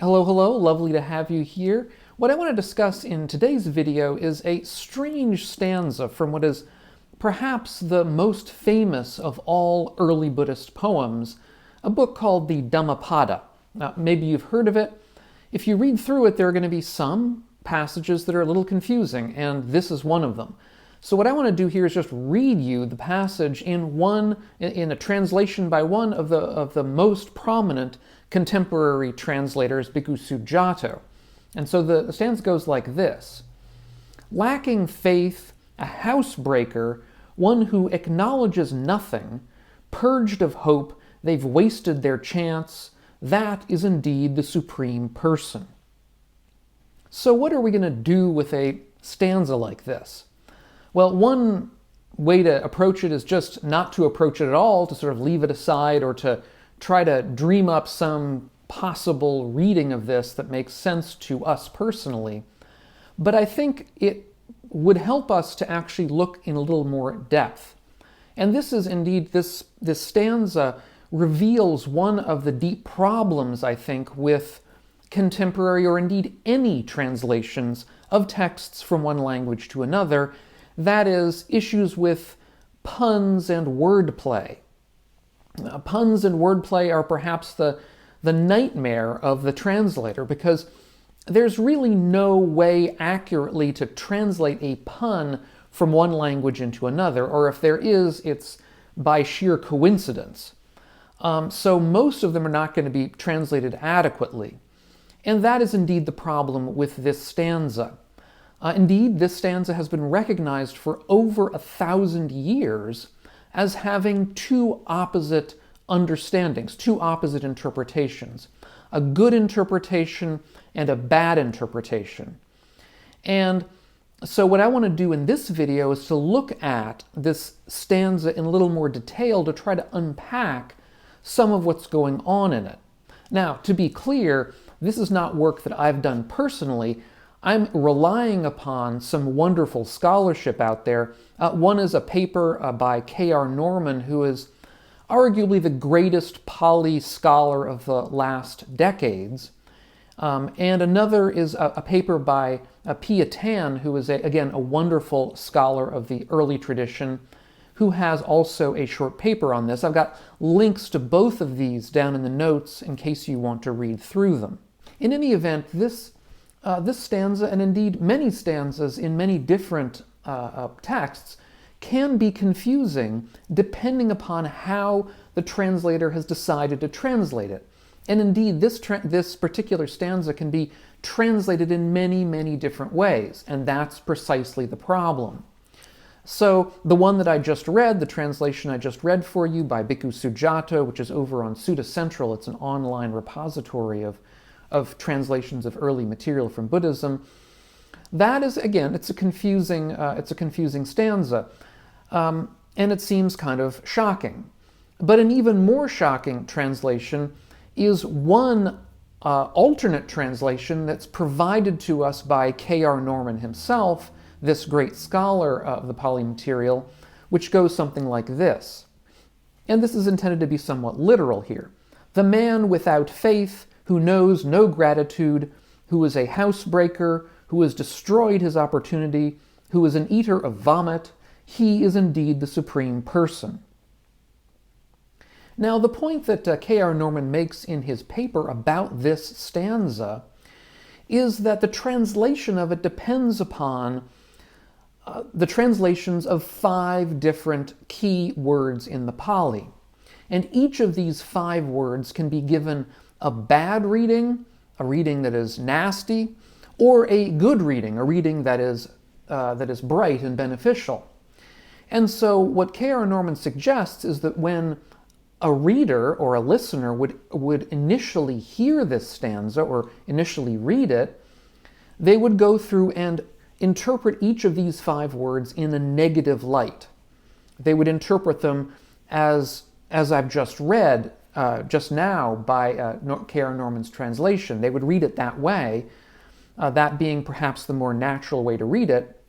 Hello, hello, lovely to have you here. What I want to discuss in today's video is a strange stanza from what is perhaps the most famous of all early Buddhist poems, a book called the Dhammapada. Now, maybe you've heard of it. If you read through it, there are going to be some passages that are a little confusing, and this is one of them. So what I want to do here is just read you the passage in a translation by one of the most prominent contemporary translators, Bhikkhu Sujato. And so the stanza goes like this: lacking faith, a housebreaker, one who acknowledges nothing, purged of hope, they've wasted their chance, that is indeed the Supreme Person. So what are we going to do with a stanza like this? Well, one way to approach it is just not to approach it at all, to sort of leave it aside or to try to dream up some possible reading of this that makes sense to us personally. But I think it would help us to actually look in a little more depth. And this is indeed, this stanza reveals one of the deep problems, I think, with contemporary or indeed any translations of texts from one language to another. That is, issues with puns and wordplay. Puns and wordplay are perhaps the nightmare of the translator, because there's really no way accurately to translate a pun from one language into another, or if there is, it's by sheer coincidence. So most of them are not going to be translated adequately. And that is indeed the problem with this stanza. Indeed, this stanza has been recognized for over 1,000 years as having two opposite understandings, two opposite interpretations, a good interpretation and a bad interpretation. And so what I want to do in this video is to look at this stanza in a little more detail to try to unpack some of what's going on in it. Now, to be clear, this is not work that I've done personally. I'm relying upon some wonderful scholarship out there. One is a paper by K.R. Norman, who is arguably the greatest Pāli scholar of the last decades. And another is a paper by Peat, who is, again, a wonderful scholar of the early tradition, who has also a short paper on this. I've got links to both of these down in the notes in case you want to read through them. In any event, this stanza, and indeed many stanzas in many different texts, can be confusing depending upon how the translator has decided to translate it. And indeed, this particular stanza can be translated in many, many different ways, and that's precisely the problem. So the one that I just read, the translation I just read for you by Bhikkhu Sujato, which is over on Sutta Central, it's an online repository of translations of early material from Buddhism. That is, again, it's a confusing stanza, and it seems kind of shocking. But an even more shocking translation is one alternate translation that's provided to us by K.R. Norman himself, this great scholar of the Pāli material, which goes something like this. And this is intended to be somewhat literal here. The man without faith, who knows no gratitude, who is a housebreaker, who has destroyed his opportunity, who is an eater of vomit, he is indeed the Supreme Person. Now, the point that K.R. Norman makes in his paper about this stanza is that the translation of it depends upon the translations of 5 different key words in the Pāli. And each of these 5 words can be given a bad reading, a reading that is nasty, or a good reading, a reading that is bright and beneficial. And so what K.R. Norman suggests is that when a reader or a listener would initially hear this stanza or initially read it, they would go through and interpret each of these 5 words in a negative light. They would interpret them as I've just read just now by K.R. Norman's translation. They would read it that way, that being perhaps the more natural way to read it,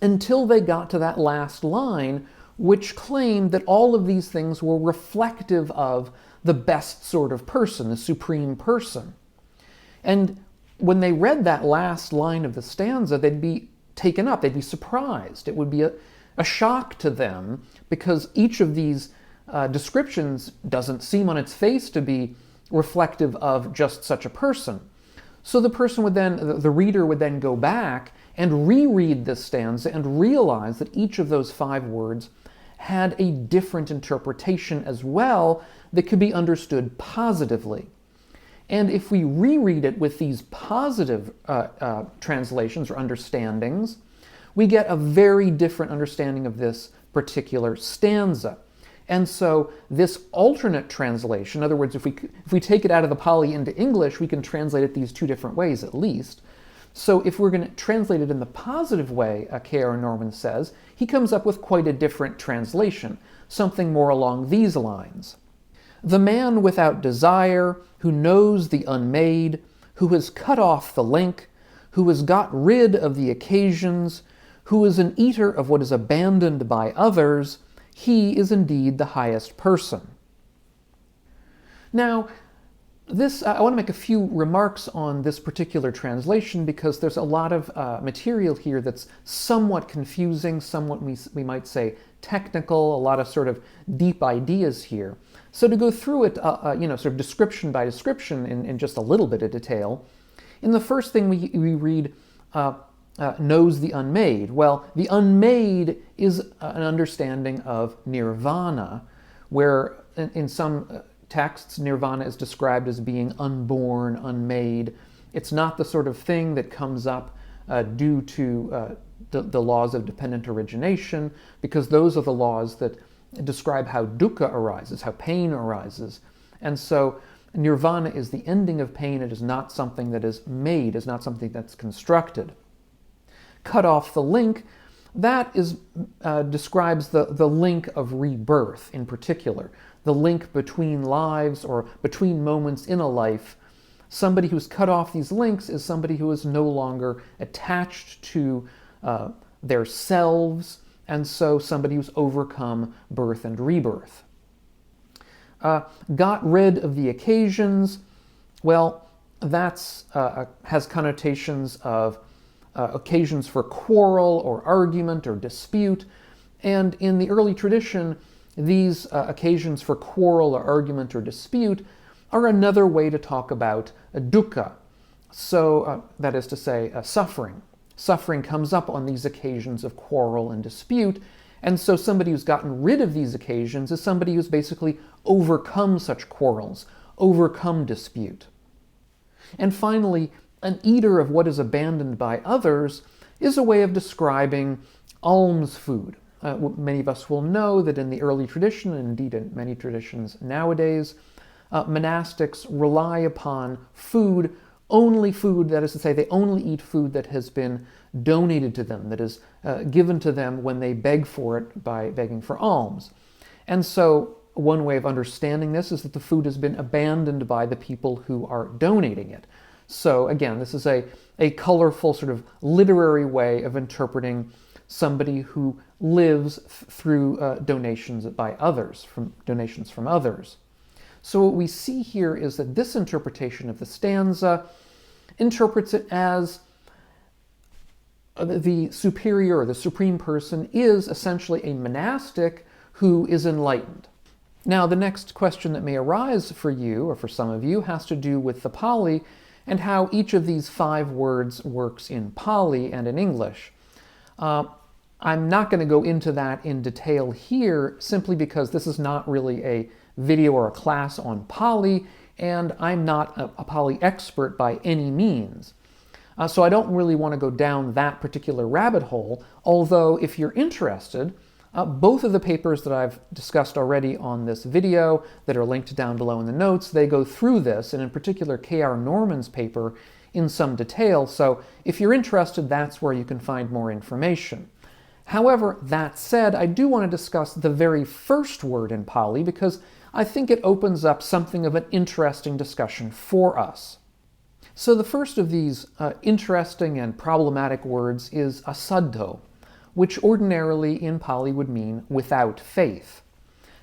until they got to that last line, which claimed that all of these things were reflective of the best sort of person, the Supreme Person. And when they read that last line of the stanza, they'd be taken up, they'd be surprised. It would be a shock to them, because each of these descriptions doesn't seem on its face to be reflective of just such a person. So the reader would then go back and reread this stanza and realize that each of those 5 words had a different interpretation as well that could be understood positively. And if we reread it with these positive translations or understandings, we get a very different understanding of this particular stanza. And so this alternate translation, in other words, if we take it out of the Pāli into English, we can translate it these 2 different ways at least. So if we're going to translate it in the positive way, K.R. Norman says, he comes up with quite a different translation, something more along these lines. The man without desire, who knows the unmade, who has cut off the link, who has got rid of the occasions, who is an eater of what is abandoned by others, he is indeed the highest person. Now, I want to make a few remarks on this particular translation because there's a lot of material here that's somewhat confusing, somewhat we might say technical, a lot of sort of deep ideas here. So to go through it, sort of description by description in just a little bit of detail, in the first thing we read, knows the unmade. Well, the unmade is an understanding of nirvana, where in some texts, nirvana is described as being unborn, unmade. It's not the sort of thing that comes up due to the laws of dependent origination, because those are the laws that describe how dukkha arises, how pain arises. And so nirvana is the ending of pain. It is not something that is made, is not something that's constructed. Cut off the link, that is describes the link of rebirth in particular, the link between lives or between moments in a life. Somebody who's cut off these links is somebody who is no longer attached to their selves, and so somebody who's overcome birth and rebirth. Got rid of the occasions, well, that's has connotations of occasions for quarrel or argument or dispute, and in the early tradition, these occasions for quarrel or argument or dispute are another way to talk about dukkha. So that is to say, suffering. Suffering comes up on these occasions of quarrel and dispute, and so somebody who's gotten rid of these occasions is somebody who's basically overcome such quarrels, overcome dispute. And finally, an eater of what is abandoned by others is a way of describing alms food. Many of us will know that in the early tradition, and indeed in many traditions nowadays, monastics rely upon food, only food, that is to say, they only eat food that has been donated to them, that is given to them when they beg for it by begging for alms. And so one way of understanding this is that the food has been abandoned by the people who are donating it. So again, this is a colorful sort of literary way of interpreting somebody who lives through donations by others, from donations from others. So what we see here is that this interpretation of the stanza interprets it as the superior or the supreme person is essentially a monastic who is enlightened. Now, the next question that may arise for you, or for some of you, has to do with the Pāli and how each of these 5 words works in Pāli and in English. I'm not going to go into that in detail here, simply because this is not really a video or a class on Pāli, and I'm not a Pāli expert by any means. So I don't really want to go down that particular rabbit hole, although if you're interested, both of the papers that I've discussed already on this video that are linked down below in the notes, they go through this, and in particular K.R. Norman's paper, in some detail. So if you're interested, that's where you can find more information. However, that said, I do want to discuss the very first word in Pāli because I think it opens up something of an interesting discussion for us. So the first of these interesting and problematic words is asaddho, which ordinarily in Pāli would mean without faith.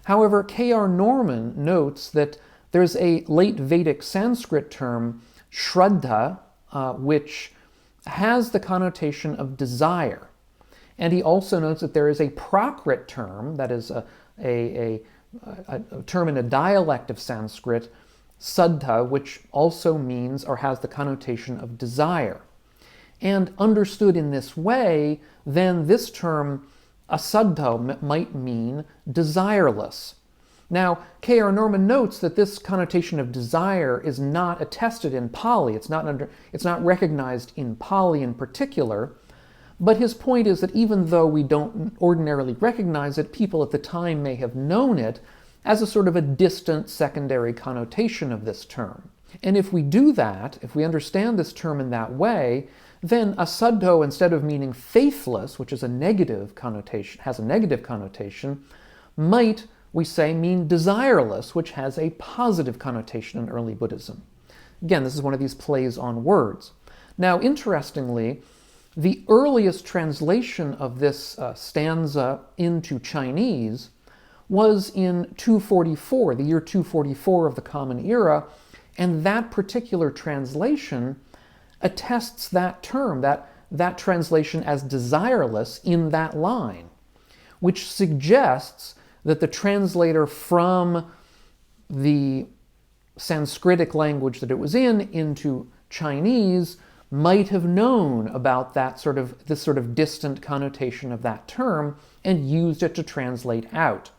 However, K.R. Norman notes that there's a late Vedic Sanskrit term, shraddha, which has the connotation of desire. And he also notes that there is a Prakrit term, that is a term in a dialect of Sanskrit, saddha, which also means or has the connotation of desire. And understood in this way, then this term, asaddha, might mean desireless. Now, K.R. Norman notes that this connotation of desire is not attested in Pāli. It's not recognized in Pāli in particular, but his point is that even though we don't ordinarily recognize it, people at the time may have known it as a sort of a distant secondary connotation of this term. And if we do that, if we understand this term in that way, then asaddho, instead of meaning faithless, which is a negative connotation, has a negative connotation, might, we say, mean desireless, which has a positive connotation in early Buddhism. Again, this is one of these plays on words. Now, interestingly, the earliest translation of this stanza into Chinese was in 244, the year 244 of the Common Era, and that particular translation attests that term, that translation as desireless in that line, which suggests that the translator from the Sanskritic language that it was in into Chinese might have known about this sort of distant connotation of that term and used it to translate out.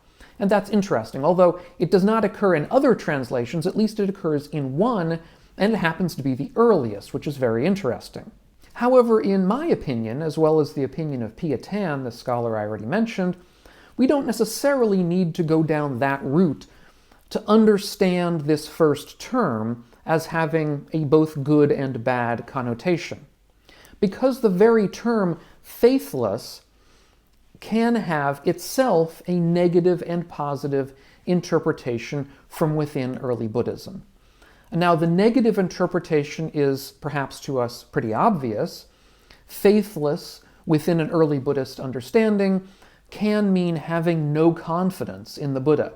And that's interesting. Although it does not occur in other translations, at least it occurs in one, and it happens to be the earliest, which is very interesting. However, in my opinion, as well as the opinion of Pia Tan, the scholar I already mentioned, we don't necessarily need to go down that route to understand this first term as having a both good and bad connotation. Because the very term faithless can have itself a negative and positive interpretation from within early Buddhism. Now, the negative interpretation is perhaps to us pretty obvious. Faithless, within an early Buddhist understanding, can mean having no confidence in the Buddha,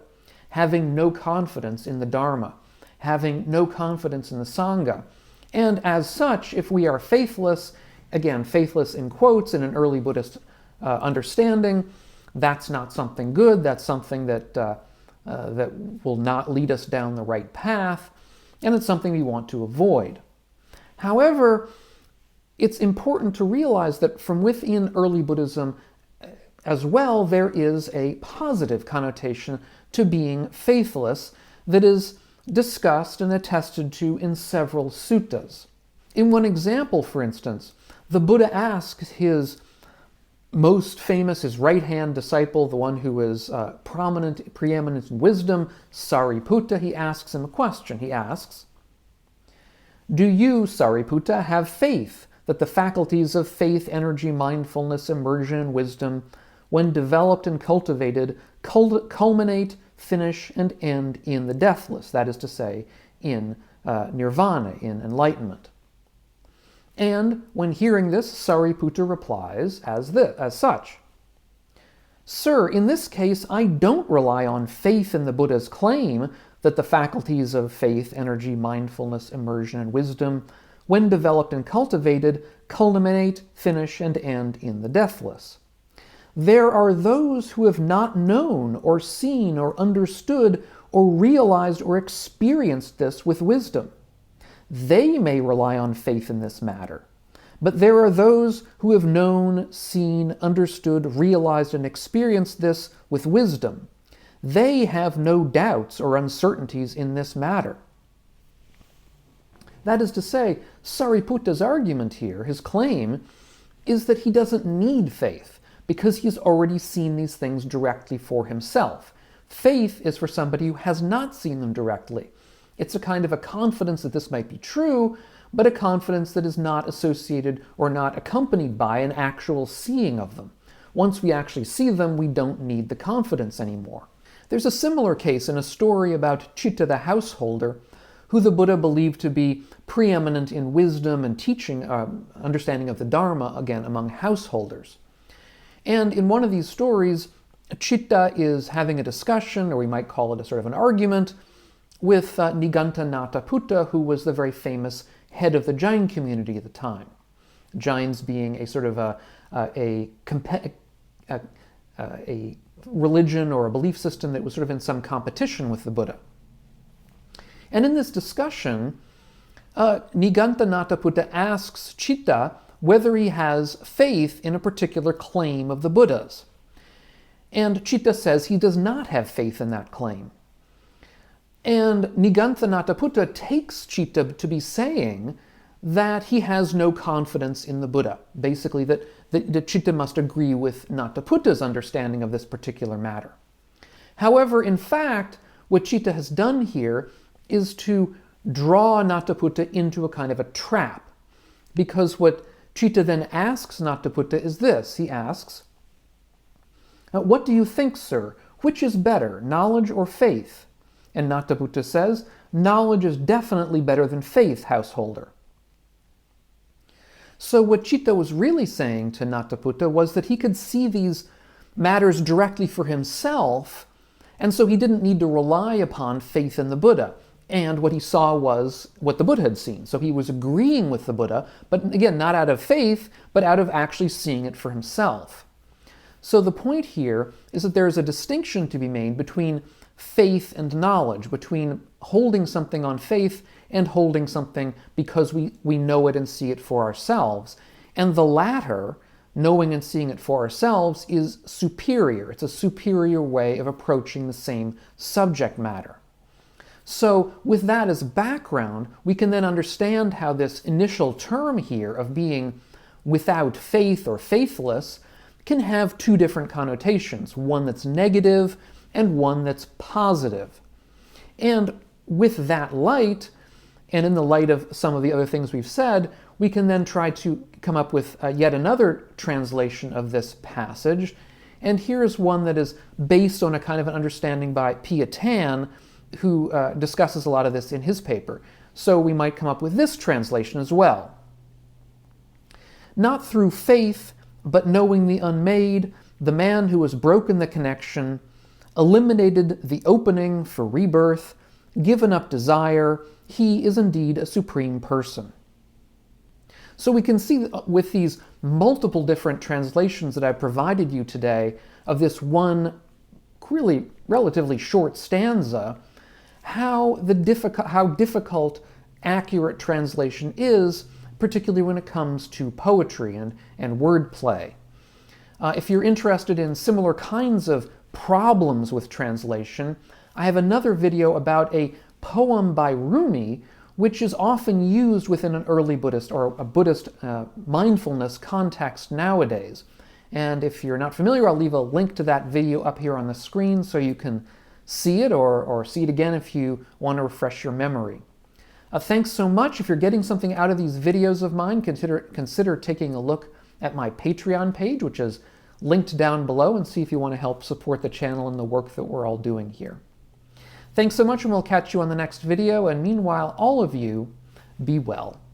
having no confidence in the Dharma, having no confidence in the Sangha. And as such, if we are faithless, again, faithless in quotes in an early Buddhist understanding, that's not something good, that's something that will not lead us down the right path, and it's something we want to avoid. However, it's important to realize that from within early Buddhism as well, there is a positive connotation to being faithless that is discussed and attested to in several suttas. In one example, for instance, the Buddha asks his most famous, his right-hand disciple, the one who is preeminent in wisdom, Sariputta, he asks him a question. He asks, "Do you, Sariputta, have faith that the faculties of faith, energy, mindfulness, immersion, and wisdom, when developed and cultivated, culminate, finish, and end in the deathless, that is to say, in nirvana, in enlightenment?" And when hearing this, Sariputta replies as such, "Sir, in this case, I don't rely on faith in the Buddha's claim that the faculties of faith, energy, mindfulness, immersion, and wisdom, when developed and cultivated, culminate, finish, and end in the deathless. There are those who have not known or seen or understood or realized or experienced this with wisdom. They may rely on faith in this matter, but there are those who have known, seen, understood, realized, and experienced this with wisdom. They have no doubts or uncertainties in this matter." That is to say, Sariputta's argument here, his claim, is that he doesn't need faith because he's already seen these things directly for himself. Faith is for somebody who has not seen them directly. It's a kind of a confidence that this might be true, but a confidence that is not associated or not accompanied by an actual seeing of them. Once we actually see them, we don't need the confidence anymore. There's a similar case in a story about Chitta the householder, who the Buddha believed to be preeminent in wisdom and teaching, understanding of the Dharma, again, among householders. And in one of these stories, Chitta is having a discussion, or we might call it a sort of an argument, with Nigantha Nataputta, who was the very famous head of the Jain community at the time. Jains being a sort of a religion or a belief system that was sort of in some competition with the Buddha. And in this discussion, Niganthanataputta asks Citta whether he has faith in a particular claim of the Buddha's. And Citta says he does not have faith in that claim. And Niganthanataputta takes Citta to be saying that he has no confidence in the Buddha. Basically, that Citta must agree with Nataputta's understanding of this particular matter. However, in fact, what Citta has done here is to draw Nataputta into a kind of a trap. Because what Citta then asks Nataputta is this. He asks, "What do you think, sir? Which is better, knowledge or faith?" And Nataputta says, "Knowledge is definitely better than faith, householder." So what Citta was really saying to Nataputta was that he could see these matters directly for himself, and so he didn't need to rely upon faith in the Buddha. And what he saw was what the Buddha had seen. So he was agreeing with the Buddha, but again, not out of faith, but out of actually seeing it for himself. So the point here is that there is a distinction to be made between faith and knowledge, between holding something on faith and holding something because we know it and see it for ourselves. And the latter, knowing and seeing it for ourselves, is superior. It's a superior way of approaching the same subject matter. So with that as background, we can then understand how this initial term here of being without faith or faithless can have two different connotations, one that's negative and one that's positive. And with that light, and in the light of some of the other things we've said, we can then try to come up with yet another translation of this passage. And here's one that is based on a kind of an understanding by Peat, who discusses a lot of this in his paper. So we might come up with this translation as well. "Not through faith, but knowing the unmade, the man who has broken the connection, eliminated the opening for rebirth, given up desire, he is indeed a supreme person." So we can see with these multiple different translations that I provided you today of this one really relatively short stanza, how difficult accurate translation is, particularly when it comes to poetry and wordplay. If you're interested in similar kinds of problems with translation, I have another video about a poem by Rumi, which is often used within an early Buddhist or a Buddhist mindfulness context nowadays. And if you're not familiar, I'll leave a link to that video up here on the screen so you can see it or see it again if you want to refresh your memory. Thanks so much. If you're getting something out of these videos of mine, consider taking a look at my Patreon page, which is linked down below, and see if you want to help support the channel and the work that we're all doing here. Thanks so much, and we'll catch you on the next video, and meanwhile, all of you, be well.